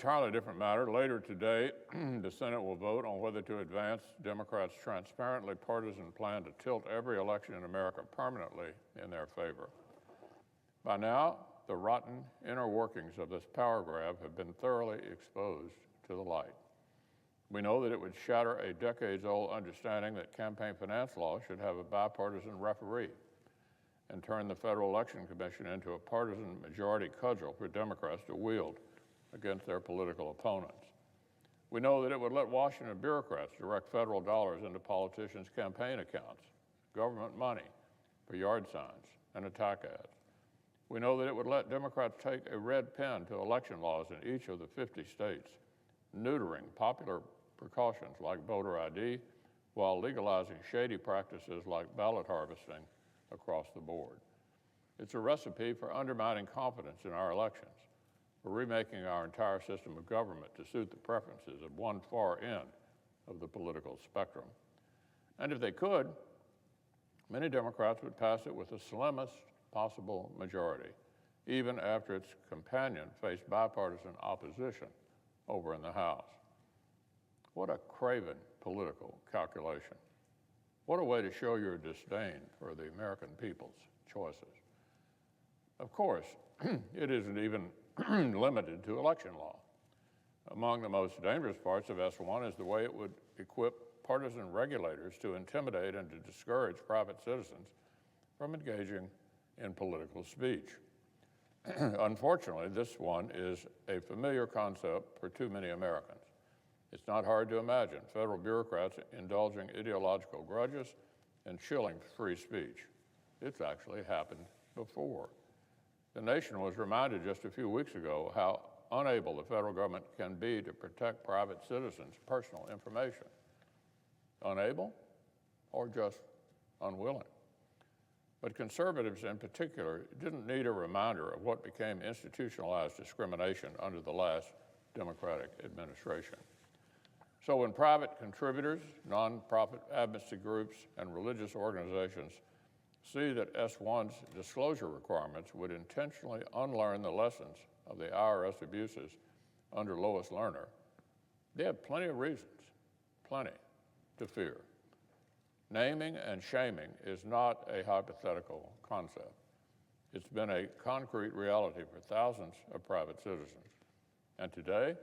entirely different matter. Later today, the Senate will vote on whether to advance Democrats' transparently partisan plan to tilt every election in America permanently in their favor. By now, the rotten inner workings of this power grab have been thoroughly exposed to the light. We know that it would shatter a decades-old understanding that campaign finance law should have a bipartisan referee and turn the Federal Election Commission into a partisan majority cudgel for Democrats to wield against their political opponents. We know that it would let Washington bureaucrats direct federal dollars into politicians' campaign accounts, government money for yard signs and attack ads. We know that it would let Democrats take a red pen to election laws in each of the 50 states, neutering popular precautions like voter ID while legalizing shady practices like ballot harvesting across the board. It's a recipe for undermining confidence in our elections, for remaking our entire system of government to suit the preferences of one far end of the political spectrum. And if they could, many Democrats would pass it with the slimmest possible majority, even after its companion faced bipartisan opposition over in the House. What a Craven political calculation. What a way to show your disdain for the American people's choices. Of course, it isn't even limited to election law. Among the most dangerous parts of S1 is the way it would equip partisan regulators to intimidate and to discourage private citizens from engaging in political speech. Unfortunately, this one is a familiar concept for too many Americans. It's not hard to imagine federal bureaucrats indulging ideological grudges and chilling free speech. It's actually happened before. The nation was reminded just a few weeks ago how unable the federal government can be to protect private citizens' personal information. Unable or just unwilling. But conservatives in particular didn't need a reminder of what became institutionalized discrimination under the last Democratic administration. So when private contributors, nonprofit advocacy groups, and religious organizations see that S1's disclosure requirements would intentionally unlearn the lessons of the IRS abuses under Lois Lerner, they have plenty of reasons, plenty, to fear. Naming and shaming is not a hypothetical concept. It's been a concrete reality for thousands of private citizens. And today,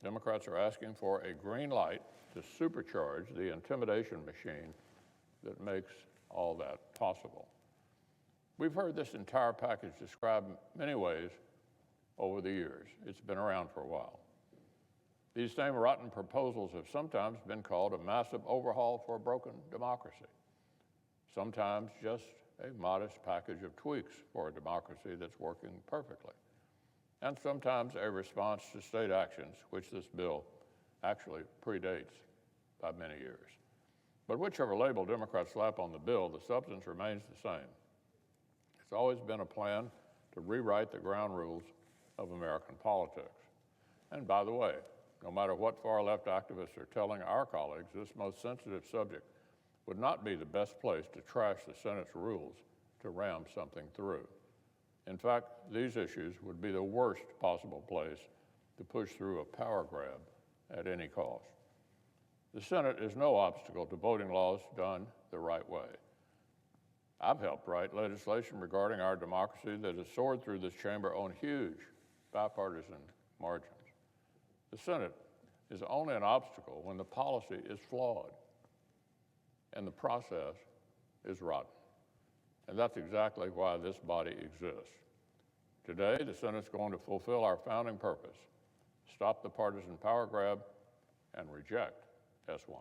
Democrats are asking for a green light to supercharge the intimidation machine that makes all that possible. We've heard this entire package described many ways over the years. It's been around for a while. These same rotten proposals have sometimes been called a massive overhaul for a broken democracy, sometimes just a modest package of tweaks for a democracy that's working perfectly, and sometimes a response to state actions, which this bill actually predates by many years. But whichever label Democrats slap on the bill, the substance remains the same. It's always been a plan to rewrite the ground rules of American politics. And by the way, no matter what far-left activists are telling our colleagues, this most sensitive subject would not be the best place to trash the Senate's rules to ram something through. In fact, these issues would be the worst possible place to push through a power grab at any cost. The Senate is no obstacle to voting laws done the right way. I've helped write legislation regarding our democracy that has soared through this chamber on huge bipartisan margins. The Senate is only an obstacle when the policy is flawed and the process is rotten. And that's exactly why this body exists. Today, the Senate's going to fulfill our founding purpose, stop the partisan power grab, and reject S1.